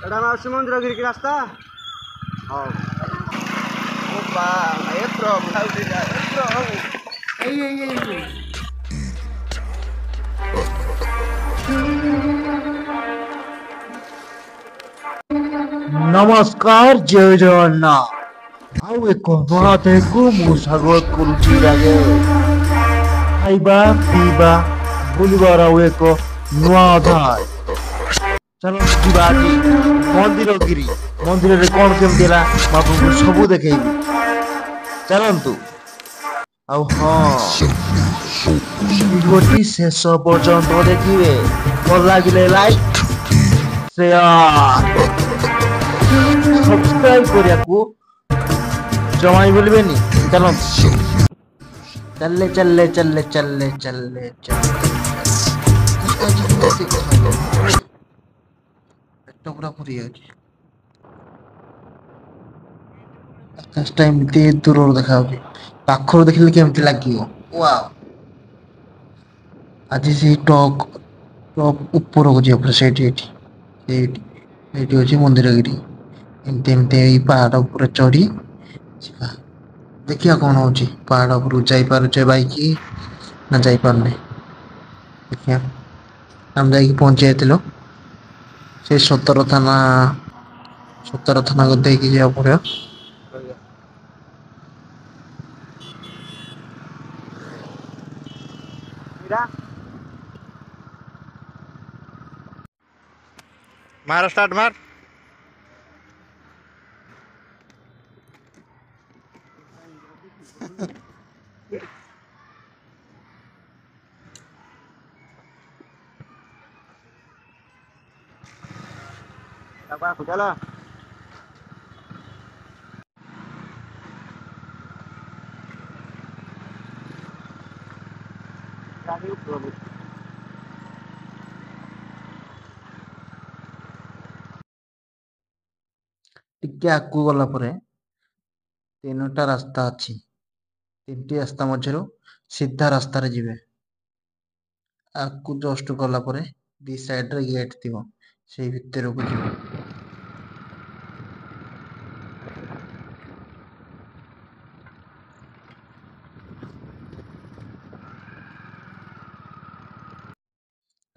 ଏଇଟା ମାଉସୀ ମନ୍ଦିର ଗିରିକି ରାସ୍ତା। ହଉ ଏ ପ୍ରଭୁ नमस्कार जय जगन्नाथ ଆଉ ଏକ ନୂଆ ଅଧ୍ୟାୟକୁ ମୁଁ ସ୍ୱାଗତ କରୁଛି ଆଗେ ଖାଇବା ପିଇବା ବୁଲିବାର ଆଉ ଏକ ନୂଆ ଅଧ୍ୟାୟ। ଚାଲନ୍ତୁ ଯିବା ଆଜି ମନ୍ଦିରଗିରି। ମନ୍ଦିରରେ କଣ କେମିତି ହେଲା ମୁଁ ଆପଣଙ୍କୁ ସବୁ ଦେଖେଇବି। ଚାଲନ୍ତୁ। ଆଉ ହଁ, ଭିଡିଓଟି ଶେଷ ପର୍ଯ୍ୟନ୍ତ ଦେଖିବେ। ଭଲ ଲାଗିଲେ ଲାଇକ୍ ସେୟାର ସବସ୍କ୍ରାଇବ କରିବାକୁ ଜମା ବି ଭୁଲିବେନି। ଚାଲନ୍ତୁ ଚାଲେ ଚାଲେ ଚାଲେ ଚାଲେ ଚାଲେ ଚାଲେ ପେଟ ପୁରା ପୁରି ଯାଉଛି। ଆକାଶଟା ଏମିତି ଦୂରରୁ ଦେଖାଯାଉଛି, ପାଖରୁ ଦେଖିଲେ କେମିତି ଲାଗିବ। ୱାଓ। ଆଜି ସେଇ ଟପ୍ ଉପରକୁ ଯିବ ପୁରା ସେଇଠି ଅଛି ମନ୍ଦିରଗିରି। ଏମିତି ଏଇ ପାହାଡ଼ ଉପରେ ଚଢି ଯିବା। ଦେଖିବା କଣ ହଉଛି। ପାହାଡ଼ ଉପରକୁ ଯାଇପାରୁଛେ ବାଇକ ନା ଯାଇପାରୁନି। ଦେଖିବା। ଆମେ ଯାଇକି ପହଞ୍ଚି ଯାଇଥିଲୁ ସେ ସତର ଥାନାକୁ ଦେଇକି ଯିବାକୁ ପଡିବ। ମାର ଷ୍ଟାର୍ଟ ମାର। ଚାଲ ଟିକେ ଆଗକୁ ଗଲା ପରେ ତିନିଟା ରାସ୍ତା ଅଛି। ତିନିଟି ରାସ୍ତା ମଧ୍ୟରୁ ସିଧା ରାସ୍ତାରେ ଯିବେ। ଆଗକୁ ଜଷ୍ଟ ଗଲା ପରେ ଦି ସାଇଡରେ ଗେଟ୍ ଥିବ, ସେଇ ଭିତରକୁ ଯିବେ।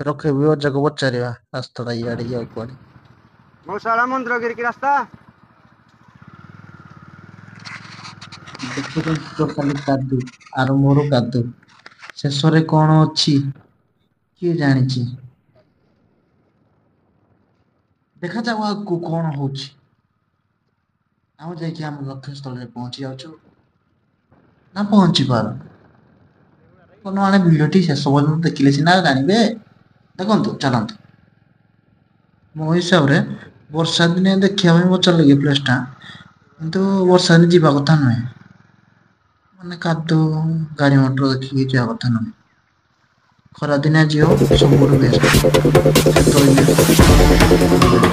ରଖିବି ଅଜାକୁ ପଚାରିବା ରାସ୍ତାଟା ଇଆଡେ ଯିବାକୁ କୁଆଡେ। ମଉସାଳ ମନ୍ଦିର ଗିରିକି ରାସ୍ତା। ଦେଖୁଛନ୍ତି ତ ଖାଲି କାଦୁ, ଆରମ୍ଭରୁ କାଦୁ, ଶେଷରେ କଣ ଅଛି କିଏ ଜାଣିଛି। ଦେଖାଯାଉ ଆଗକୁ କଣ ହଉଛି। ଆଉ ଯାଇକି ଆମ ଲକ୍ଷ୍ୟସ୍ଥଳରେ ପହଞ୍ଚି ଯାଉଛୁ ନା ପହଞ୍ଚି ପାରୁନୁ। ମାନେ ଭିଡିଓଟି ଶେଷ ପର୍ଯ୍ୟନ୍ତ ଦେଖିଲେ ସିନା ଜାଣିବେ। ଦେଖନ୍ତୁ ଚାଲନ୍ତୁ। ମୋ ହିସାବରେ ବର୍ଷା ଦିନେ ଦେଖିବା ପାଇଁ ମଜା ଲାଗେ ପ୍ଲେସଟା, କିନ୍ତୁ ବର୍ଷା ଦିନେ ଯିବା କଥା ନୁହେଁ। ମାନେ କାଦୁଅ ଗାଡି ମଟର ଦେଖିକି ଯିବା କଥା ନୁହେଁ। ଖରାଦିନେ ଯିବ ସବୁଠୁ ବେଷ୍ଟ।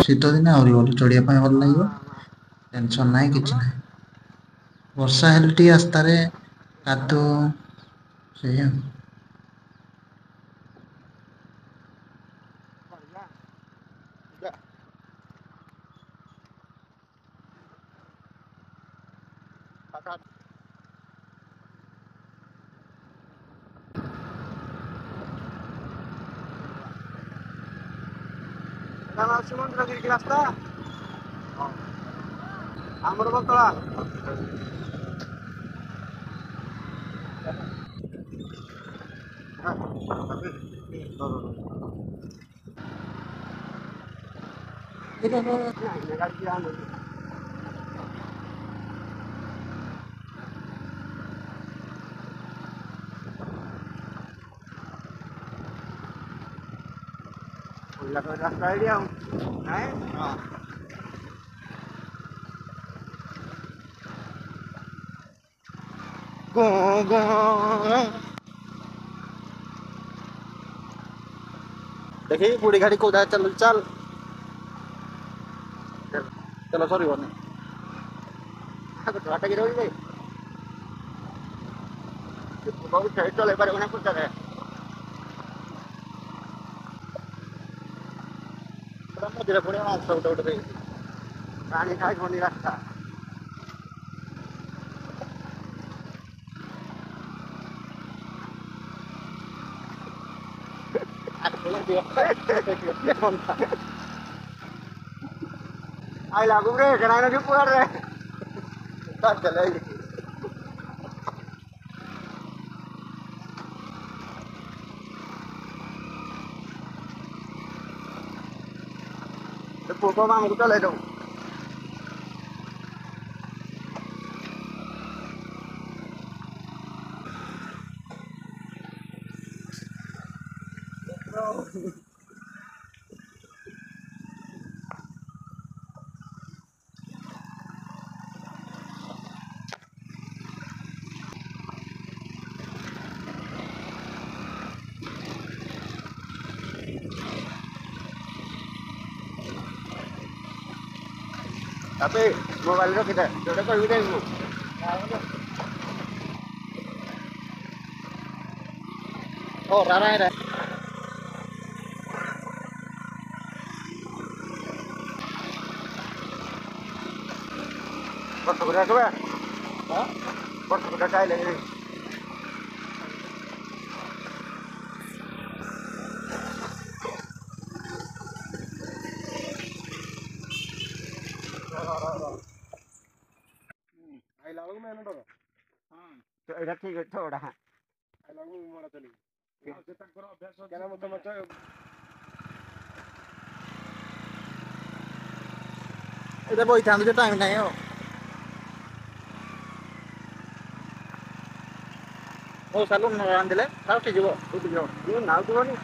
ଶୀତ ଦିନେ ଆହୁରି ଭଲ, ଚଢିବା ପାଇଁ ଭଲ ଲାଗିବ। ଟେନସନ ନାହିଁ, କିଛି ନାହିଁ। ବର୍ଷା ହେଲେ ଟିକେ ରାସ୍ତାରେ କାଦୁଅ ସେଇଆ। ମାଉସୀ ମନ୍ଦିର ଗିରିକି ରାସ୍ତା। ଆମର ବତଳା ରାସ୍ତା ଏଇଠି ଆଉ ନାଇଁ। देखी बुढ़ी गाड़ी को चल चल चलो सॉरी बोलने घाटा गिर गई बहुत सही चले पारे बना कुछ है ମଝିରେ ପୁଣି ଅଂଶ ଗୋଟେ ଗୋଟେ ଦେଇଛି ପାଣି ଖାଇବନି ରାସ୍ତା ai là cũng thế cái này nó cứ quên rồi tắt trở lại cái phụ có mang một cái lại đâu tapi mobile itu kita udah kau udah itu oh rara ada bos sudah coba bos sudah cai lagi आई लागू मैं नडो हां तो इधर ठीक है थोड़ा हाँ आई लागू मोरा चली से तक करो अभ्यास क्या मत मत इधर बहुत टाइम जो टाइम नहीं हो ओ सालू रान दिले साउ ठीक हो उठ जाओ ये नाव तो नहीं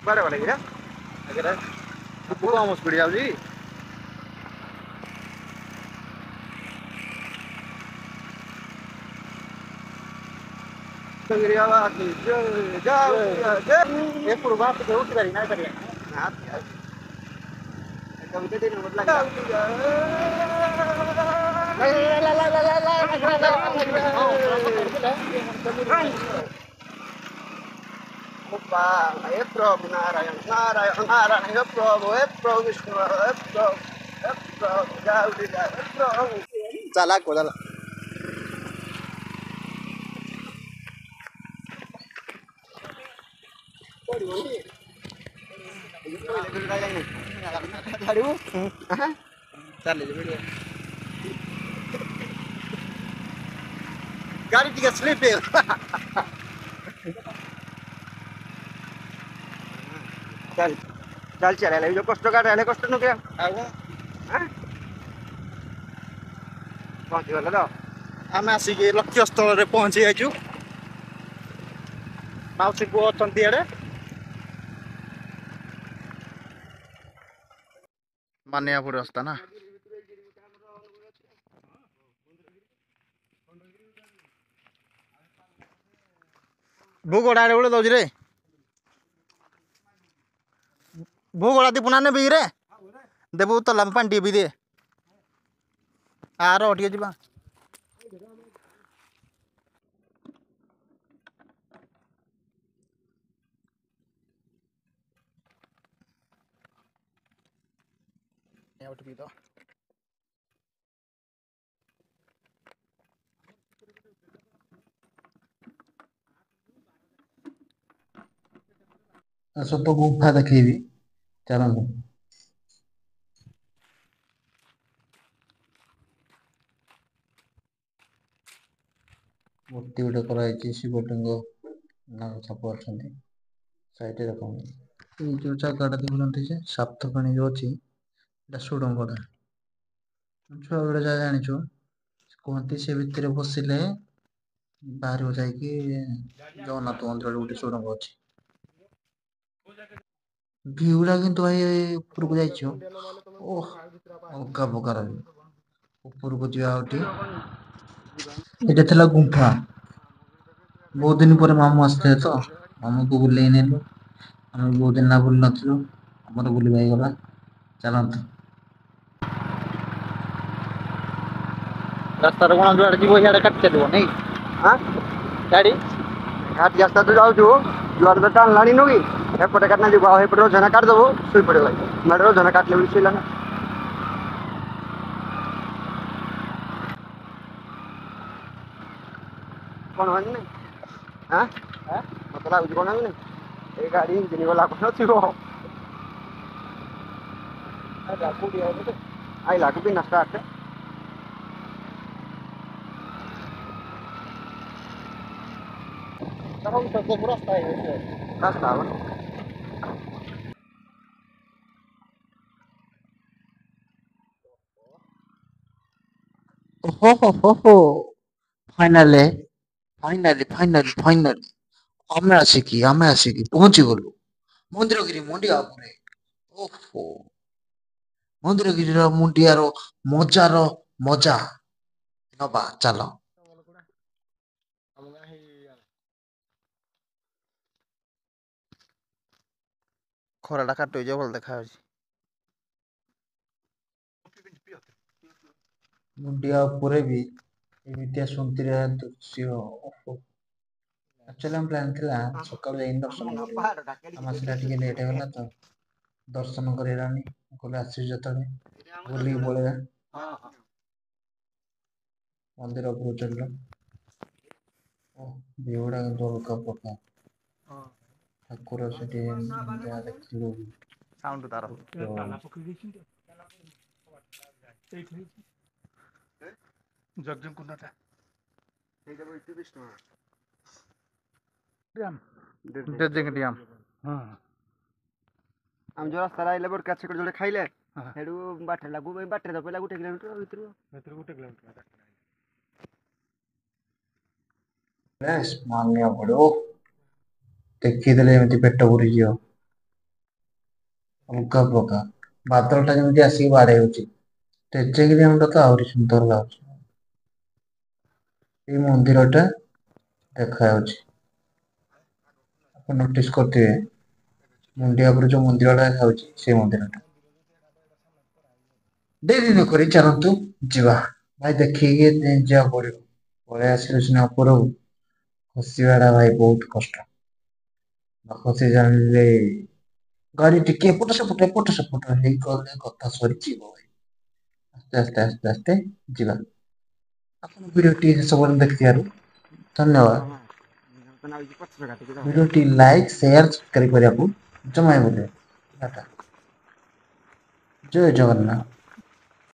बड़े वाले गिरा अगर वो हम स्पीड जाओ जी तो गिरा वाला जाओ ये पूर्वा पे जो उठ रही ना करिए हां कविता दिन मतलब Opa, é prova, Narayana, Narayana, Narayana, é prova, Vishnu, é prova, Gaudi, é prova. Chala ko, chala. गाड़ी टिकट स्लिप है चल चल चले जो कष्ट कर रहे कष्ट नु क्या हां पहुंची गला तो आम आसिक लक्ष्य स्थल रे पहुंची जाइछु माउसी को अछंती एडे मानियापुर रास्ता ना भूगोड़ा रे बोले दौज रे भूगोड़ा दी पुना ने बीरे देबू तो लंपन टीवी दे आरो हटिए जीवा आउट भी तो सब तो गुफा देखी चलू मूर्ति गोटे कराई शिवलिंग नाग छाप अच्छा साइड जो जगह देखुं साप्तफेणी जो अच्छी सुड़ंगटा छुआ बेले जहाँ जाचु कहती से भितर बसिले बाहर जाकि जगन्नाथ मंदिर गोटे सुड़ंग अच्छी ভিউটা কিন্তু ভাই উপরକୁ ଯାଇଛୁ ଓହ ଅଲଗା ପ୍ରକାର ଉପରକୁ ଯିବା ଗୋଟି ଏଇଟା ଥିଲା ଗୁମ୍ଫା ବହୁତ ଦିନ ପରେ ମାମୁଁ ଆସିଥିଲେ ତ ମାମୁଁକୁ ବୁଲେଇ ନେଲୁ ଆମେ ବହୁତ ଦିନ ବୁଲି ନଥିଲୁ ଆମର ବୁଲିବା ହେଇଗଲା ଚାଲନ୍ତୁ ରାସ୍ତାରେ କଣ ଯୁଆଡେ ଯିବ ଇଆଡେ କାଟି ଚାଲିବ ନାଇଁ ହାଁ ଗାଡି घाटी रास्ता तो जाऊँ जुआर तो टाण लानी नुगी एपटे काटना जी एपटे रोजाना काटदेव शुई पड़े भाई मैं रोजाना काटले भी शुईला ना कौन होनी हाँ मत लगुच कौन होनी ये गाड़ी इंजिन गला कौन थी आई लाख भी नष्ट आते रास्ता ଓହୋ ଫାଇନାଲି ଫାଇନାଲି ଆମେ ଆସିକି ପହଞ୍ଚିଗଲୁ ମନ୍ଦିରଗିରି ମୁଣ୍ଡିଆ ଉପରେ। ଓହୋ ମନ୍ଦିରଗିରିର ମୁଣ୍ଡିଆର ମଜା ନବା ଚାଲ। ଖରାଟା କାଟୁଛି ଯେ ଭଲ ଦେଖାଯାଉଛି ମୁଣ୍ଡିଆ ଉପରେ ବି ଏମିତିଆ ସୁନ୍ଦର ଦୃଶ୍ୟ ଆକ୍ଚୁଆଲି ଆମ ପ୍ଲାନ୍ ଥିଲା ସକାଳୁ ଯାଇ ଦର୍ଶନ କରିବୁ ଆମ ସେଟା ଟିକେ ଲେଟ୍ ହେଇଗଲା ତ ଦର୍ଶନ କରିହେଲାନି କହିଲେ ଆସିଛୁ ଯେତେବେଳେ ବୁଲିକି ପଳେଇବା ମନ୍ଦିର ଉପରକୁ ଚଢିଲୁ ଭିଉଟା କିନ୍ତୁ ଅଲଗା ପ୍ରକାର ଠାକୁର ସେଠି ଯାହା ଦେଖିଲୁ ସାଉଣ୍ଡ ତାର ଜଗଜୀବନପୁର ସେଇଟା ବଇଛି 20 ଟଙ୍କା ଡ୍ୟାମ୍ ହଁ हम जो रास्ता आइले बड़ काछ जोड़े खाइले हेडू बाटे लागू बाटे तो पहला 1 किलोमीटर भीतर ଗୋଟେ କିଲୋମିଟର ମାନିବାକୁ ପଡିବ ଦେଖିଦେଲେ ଏମିତି ପେଟ ପୁରିଯିବ ଅଲଗା ପ୍ରକାର ବାଦଲଟା ଯେମିତି ଆସିକି ବାଡେଇ ହଉଛି ତେଜଗିରି ଆମଟା ତ ଆହୁରି ସୁନ୍ଦର ଲାଗୁଛି ଏଇ ମନ୍ଦିରଟା ଦେଖାଯାଉଛି ଆପଣ ନୋଟିସ୍ କରିଥିବେ ମୁଣ୍ଡିଆ ଉପରେ ଯୋଉ ମନ୍ଦିରଟା ଦେଖାଯାଉଛି ସେଇ ମନ୍ଦିରଟା ଡେରି ନକରି ଚାଲନ୍ତୁ ଯିବା ଭାଇ ଦେଖିକି ଯିବାକୁ ପଡିବ ପଳେଇ ଆସିଲୁ ସିନା ଉପରକୁ ଖସିବାଟା ଭାଇ ବହୁତ କଷ୍ଟ ନ ଖସି ଜାଣିଲେ ଗାଡି ଟିକେ ଏପଟ ସେପଟ ହେଇଗଲେ କଥା ସରିଯିବ ଭାଇ ଆସ୍ତେ ଯିବା ଆପଣ ଭିଡିଓଟି ଶେଷ ପର୍ଯ୍ୟନ୍ତ ଦେଖିଥିବାରୁ ଧନ୍ୟବାଦ ଭିଡିଓଟି ଲାଇକ୍ ସେୟାର ସବସ୍କ୍ରାଇବ କରିବାକୁ ଜମା ଭୁଲିବେନି ଜୟ ଜଗନ୍ନାଥ।